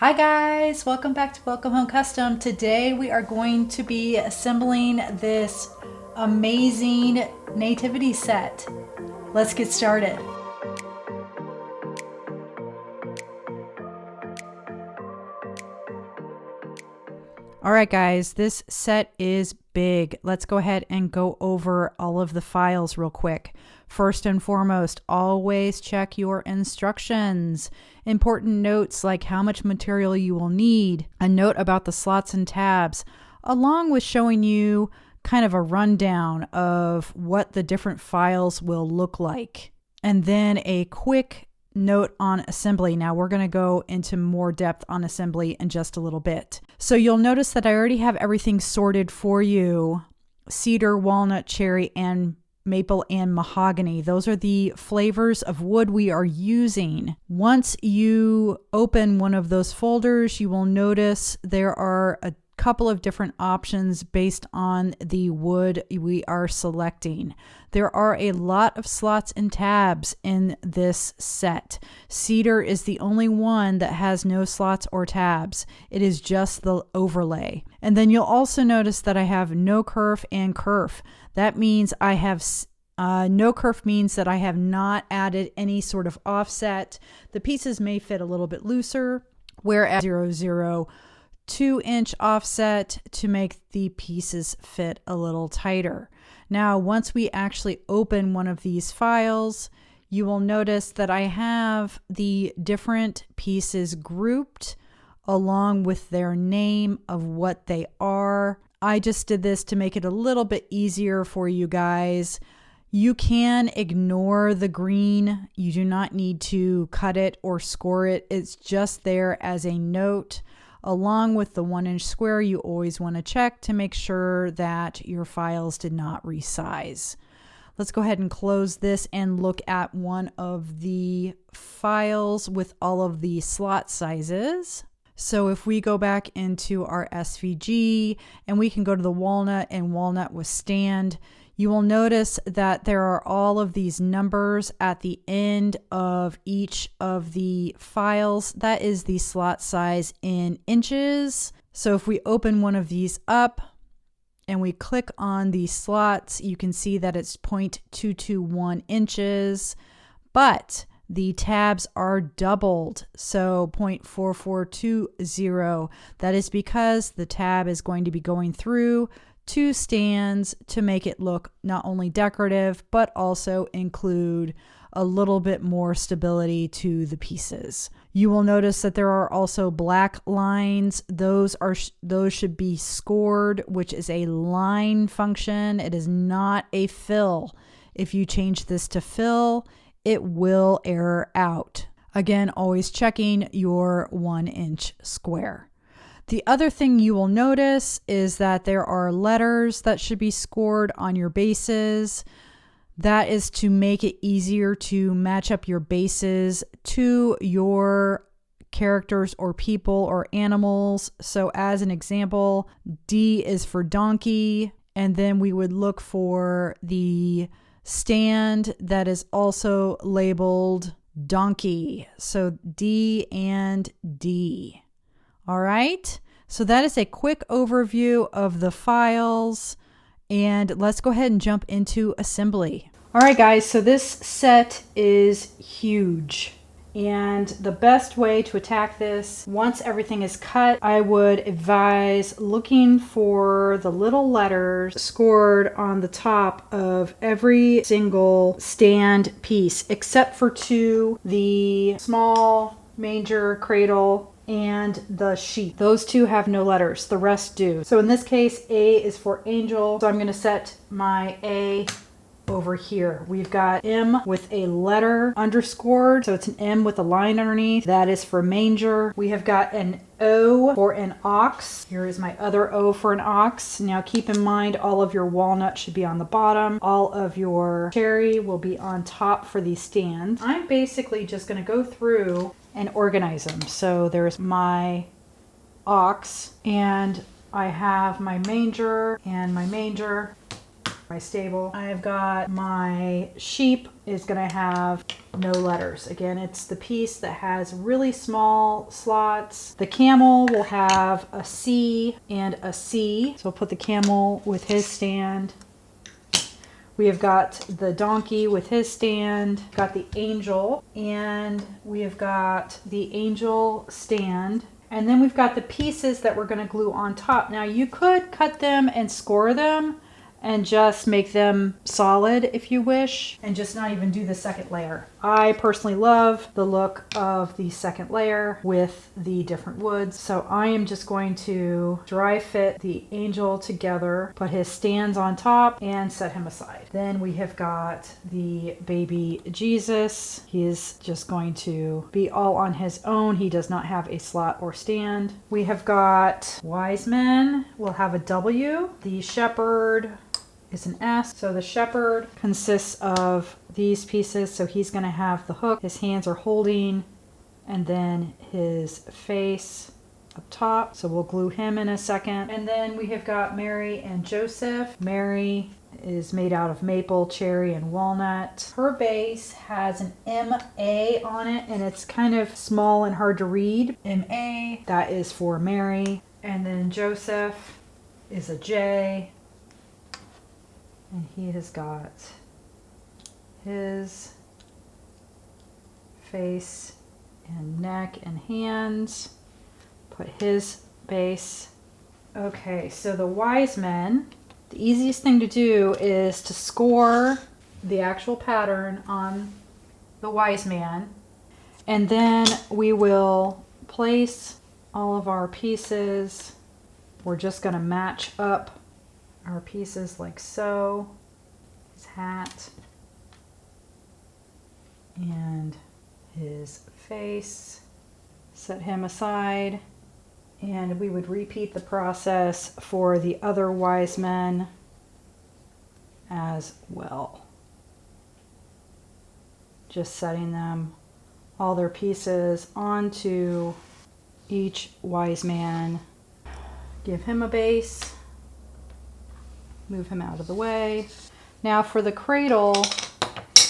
Hi guys, welcome back to Welcome Home Custom. Today we are going to be assembling this amazing nativity set. Let's get started. All right guys, this set is big. Let's go ahead and go over all of the files real quick. First and foremost, always check your instructions. Important notes like how much material you will need, a note about the slots and tabs, along with showing you kind of a rundown of what the different files will look like. And then a quick note on assembly. Now we're going to go into more depth on assembly in just a little bit. So you'll notice that I already have everything sorted for you. Cedar, walnut, cherry, and maple and mahogany. Those are the flavors of wood we are using. Once you open one of those folders, you will notice there are a couple of different options based on the wood we are selecting. There are a lot of slots and tabs in this set. Cedar is the only one that has no slots or tabs. It is just the overlay. And then you'll also notice that I have no-kerf and kerf. That means I have no-kerf means that I have not added any sort of offset. The pieces may fit a little bit looser, whereas 0.02-inch offset to make the pieces fit a little tighter. Now, once we actually open one of these files, you will notice that I have the different pieces grouped along with their name of what they are. I just did this to make it a little bit easier for you guys. You can ignore the green. You do not need to cut it or score it. It's just there as a note. Along with the 1-inch square, you always want to check to make sure that your files did not resize. Let's go ahead and close this and look at one of the files with all of the slot sizes. So if we go back into our SVG and we can go to the walnut and walnut with stand, you will notice that there are all of these numbers at the end of each of the files. That is the slot size in inches. So if we open one of these up and we click on the slots, you can see that it's 0.221 inches, but the tabs are doubled, so 0.4420. That is because the tab is going to be going through two stands to make it look not only decorative, but also include a little bit more stability to the pieces. You will notice that there are also black lines. Those should be scored, which is a line function. It is not a fill. If you change this to fill, it will error out. Again, always checking your 1-inch square. The other thing you will notice is that there are letters that should be scored on your bases. That is to make it easier to match up your bases to your characters or people or animals. So as an example, D is for donkey, and then we would look for the stand that is also labeled donkey. So D and D. All right, so that is a quick overview of the files, and let's go ahead and jump into assembly. All right, guys, so this set is huge, and the best way to attack this, once everything is cut, I would advise looking for the little letters scored on the top of every single stand piece, except for two, the small manger, cradle, and the sheep. Those two have no letters, the rest do. So in this case, A is for angel. So I'm gonna set my A over here. We've got M with a letter underscored. So it's an M with a line underneath. That is for manger. We have got an O for an ox. Here is my other O for an ox. Now keep in mind, all of your walnut should be on the bottom. All of your cherry will be on top for the stand. I'm basically just gonna go through and organize them. So there's my ox, and I have my manger and my manger. My stable. I've got my sheep is gonna have no letters. Again, it's the piece that has really small slots. The camel will have a C and a C. So we'll put the camel with his stand. We have got the donkey with his stand, got the angel, and we have got the angel stand. And then we've got the pieces that we're going to glue on top. Now you could cut them and score them and just make them solid if you wish, and just not even do the second layer. I personally love the look of the second layer with the different woods. So I am just going to dry fit the angel together, put his stands on top, and set him aside. Then we have got the baby Jesus. He is just going to be all on his own. He does not have a slot or stand. We have got wise men. We'll have a W. The shepherd is an S. So the shepherd consists of these pieces. So he's going to have the hook, his hands are holding, and then his face up top. So we'll glue him in a second. And then we have got Mary and Joseph. Mary is made out of maple, cherry, and walnut. Her base has an M-A on it, and it's kind of small and hard to read. M-A, that is for Mary. And then Joseph is a J. And he has got his face and neck and hands. Put his base. Okay, so the wise men, the easiest thing to do is to score the actual pattern on the wise man. And then we will place all of our pieces. We're just going to match up our pieces like so. His hat and his face. Set him aside. And we would repeat the process for the other wise men as well. Just setting them, all their pieces, onto each wise man. Give him a base. Move him out of the way. Now for the cradle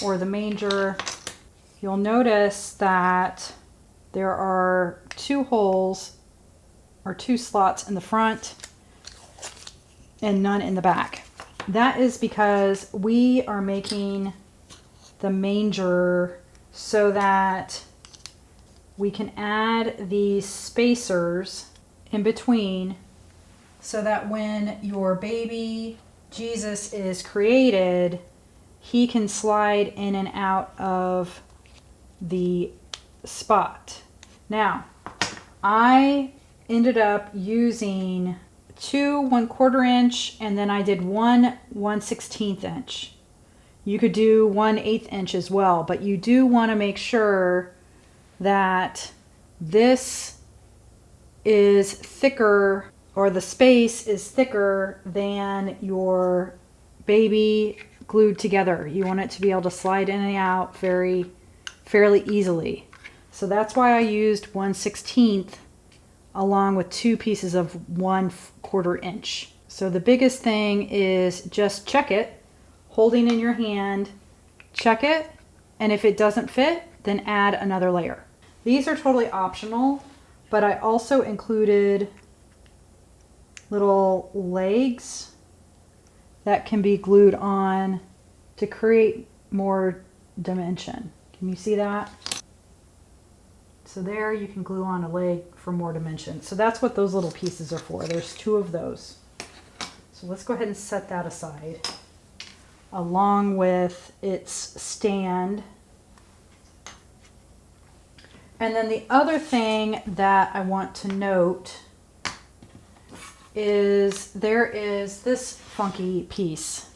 or the manger, you'll notice that there are 2 holes or 2 slots in the front and none in the back. That is because we are making the manger so that we can add these spacers in between, so that when your baby Jesus is created, he can slide in and out of the spot. Now, I ended up using 2 1/4 inch, and then I did 1 1/16 inch. You could do 1/8 inch as well, but you do want to make sure that this is thicker, or the space is thicker than your baby glued together. You want it to be able to slide in and out fairly easily. So that's why I used 1/16 along with 2 pieces of 1/4 inch. So the biggest thing is just check it, holding in your hand, check it, and if it doesn't fit, then add another layer. These are totally optional, but I also included little legs that can be glued on to create more dimension. Can you see that? So there you can glue on a leg for more dimension. So that's what those little pieces are for. There's 2 of those. So let's go ahead and set that aside along with its stand. And then the other thing that I want to note is there is this funky piece.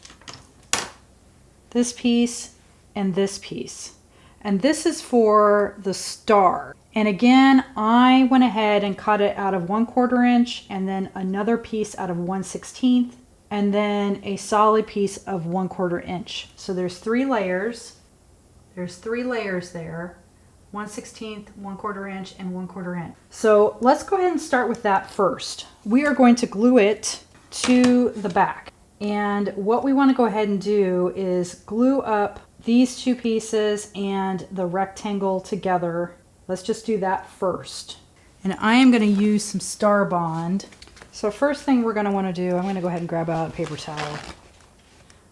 This piece and this piece. And this is for the star. And again, I went ahead and cut it out of 1/4 inch, and then another piece out of 1/16, and then a solid piece of 1/4 inch. So there's 3 layers. There's 3 layers there. 1/16, 1/4 inch, and 1/4 inch. So let's go ahead and start with that first. We are going to glue it to the back. And what we want to go ahead and do is glue up these two pieces and the rectangle together. Let's just do that first. And I am going to use some Star Bond. So first thing we're going to want to do, I'm going to go ahead and grab out a paper towel.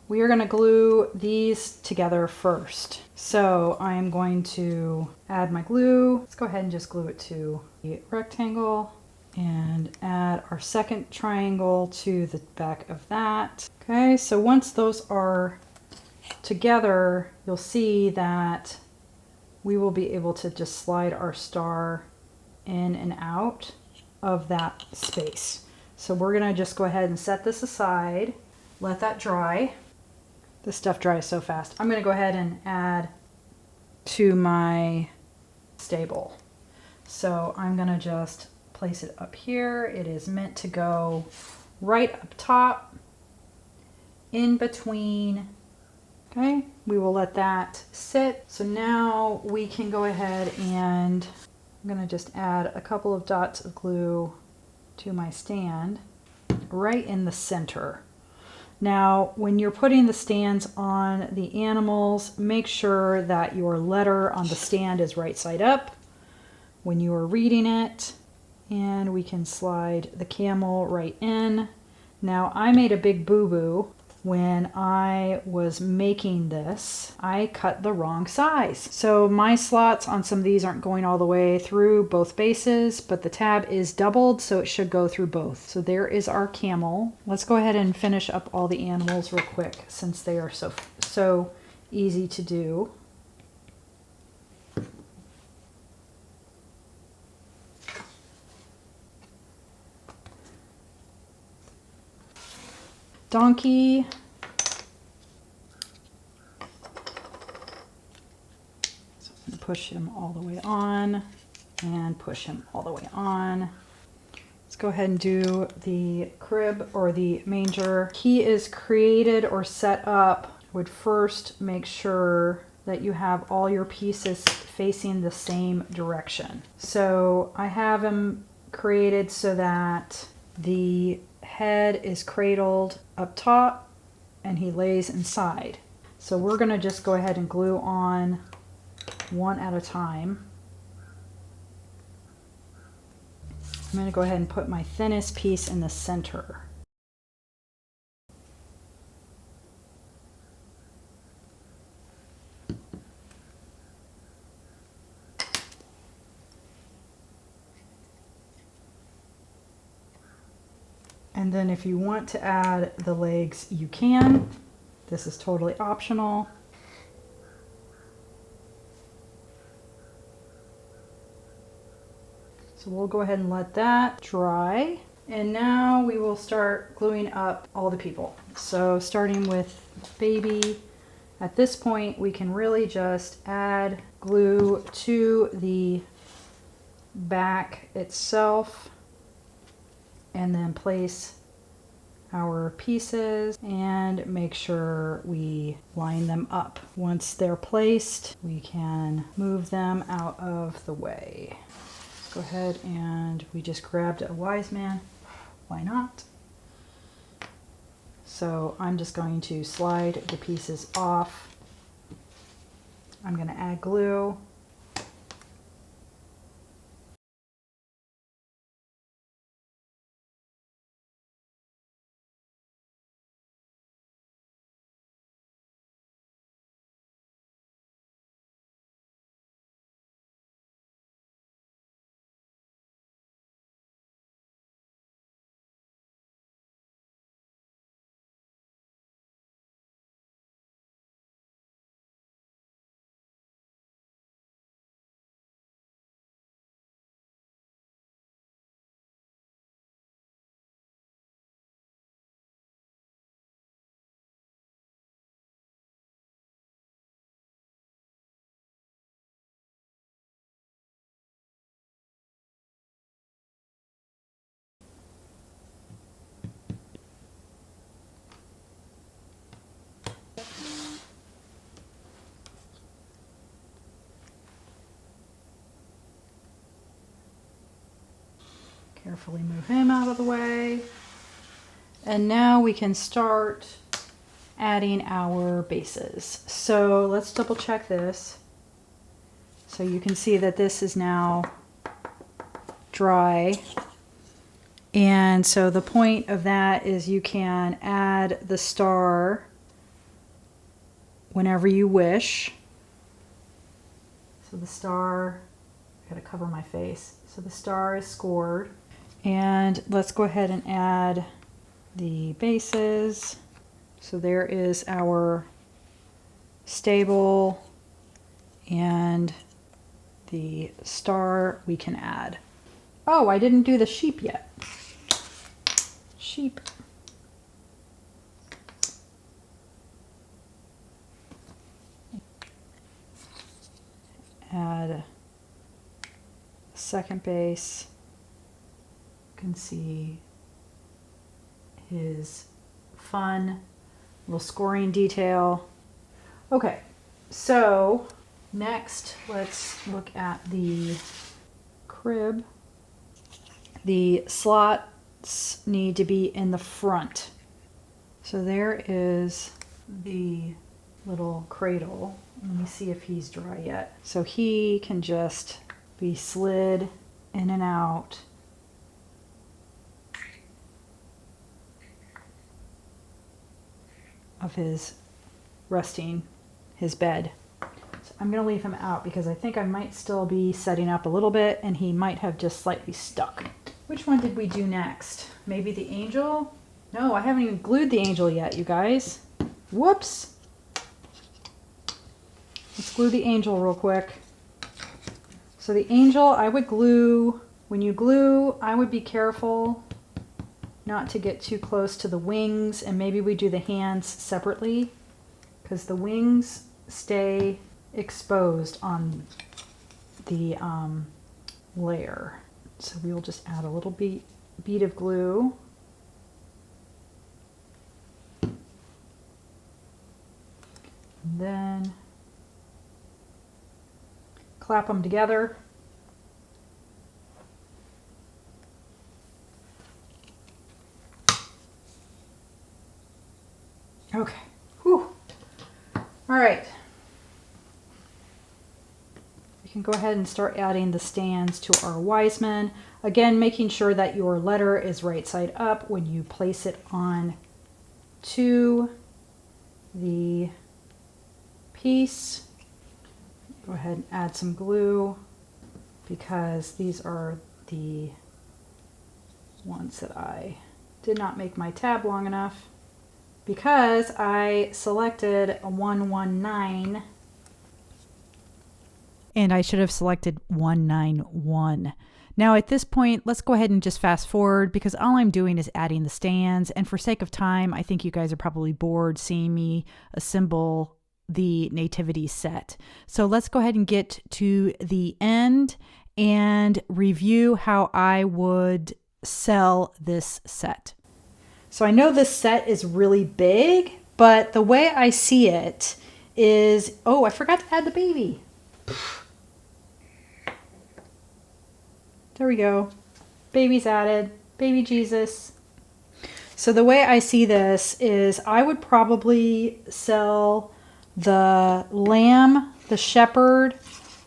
We are going to glue these together first. So I am going to add my glue. Let's go ahead and just glue it to the rectangle and add our second triangle to the back of that. Okay, so once those are together, you'll see that we will be able to just slide our star in and out of that space. So we're gonna just go ahead and set this aside, let that dry. This stuff dries so fast. I'm gonna go ahead and add to my stable. So I'm gonna just place it up here. It is meant to go right up top, in between. Okay, we will let that sit. So now we can go ahead and I'm gonna just add a couple of dots of glue to my stand right in the center. Now, when you're putting the stands on the animals, make sure that your letter on the stand is right side up when you are reading it. And we can slide the camel right in. Now, I made a big boo-boo when I was making this. I cut the wrong size. So my slots on some of these aren't going all the way through both bases, but the tab is doubled, so it should go through both. So there is our camel. Let's go ahead and finish up all the animals real quick since they are so easy to do. Donkey. So I'm going to push him all the way on and push him all the way on. Let's go ahead and do the crib or the manger. He is created or set up. I would first make sure that you have all your pieces facing the same direction. So I have him created so that the head is cradled up top and he lays inside. So we're going to just go ahead and glue on one at a time. I'm going to go ahead and put my thinnest piece in the center. And then if you want to add the legs, you can. This is totally optional. So we'll go ahead and let that dry. And now we will start gluing up all the people. So starting with baby, at this point we can really just add glue to the back itself and then place our pieces and make sure we line them up. Once they're placed, we can move them out of the way. Let's go ahead and we just grabbed a wise man. Why not? So I'm just going to slide the pieces off. I'm going to add glue. Carefully move him out of the way. And now we can start adding our bases. So let's double check this. So you can see that this is now dry. And so the point of that is you can add the star whenever you wish. So the star, I gotta cover my face. So the star is scored. And let's go ahead and add the bases. So there is our stable and the star we can add. Oh, I didn't do the sheep yet. Sheep. Add a second base. You can see his fun little scoring detail. Okay, so next let's look at the crib. The slots need to be in the front. So there is the little cradle. Let me see if he's dry yet. So he can just be slid in and out. Of his resting, his bed. So I'm going to leave him out because I think I might still be setting up a little bit and he might have just slightly stuck. Which one did we do next? Maybe the angel? No, I haven't even glued the angel yet, you guys. Whoops. Let's glue the angel real quick. So the angel, I would glue, when you glue, I would be careful not to get too close to the wings, and maybe we do the hands separately because the wings stay exposed on the layer. So we will just add a little bead of glue. And then clap them together. Okay. Whew. All right. We can go ahead and start adding the stands to our wise men. Again, making sure that your letter is right side up when you place it on to the piece. Go ahead and add some glue because these are the ones that I did not make my tab long enough. Because I selected a 119 and I should have selected 191. Now at this point, let's go ahead and just fast forward because all I'm doing is adding the stands, and for sake of time, I think you guys are probably bored seeing me assemble the nativity set. So let's go ahead and get to the end and review how I would sell this set. So I know this set is really big, but the way I see it is, oh, I forgot to add the baby. There we go. Baby's added. Baby Jesus. So the way I see this is I would probably sell the lamb, the shepherd,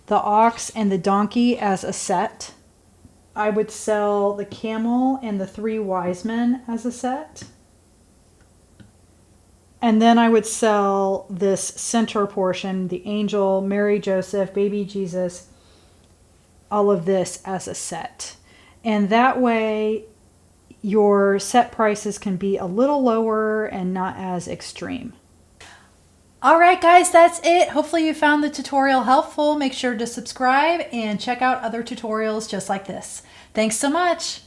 the ox, and the donkey as a set. I would sell the camel and the 3 wise men as a set. And then I would sell this center portion, the angel, Mary, Joseph, baby Jesus, all of this as a set. And that way your set prices can be a little lower and not as extreme. All right, guys, that's it. Hopefully you found the tutorial helpful. Make sure to subscribe and check out other tutorials just like this. Thanks so much.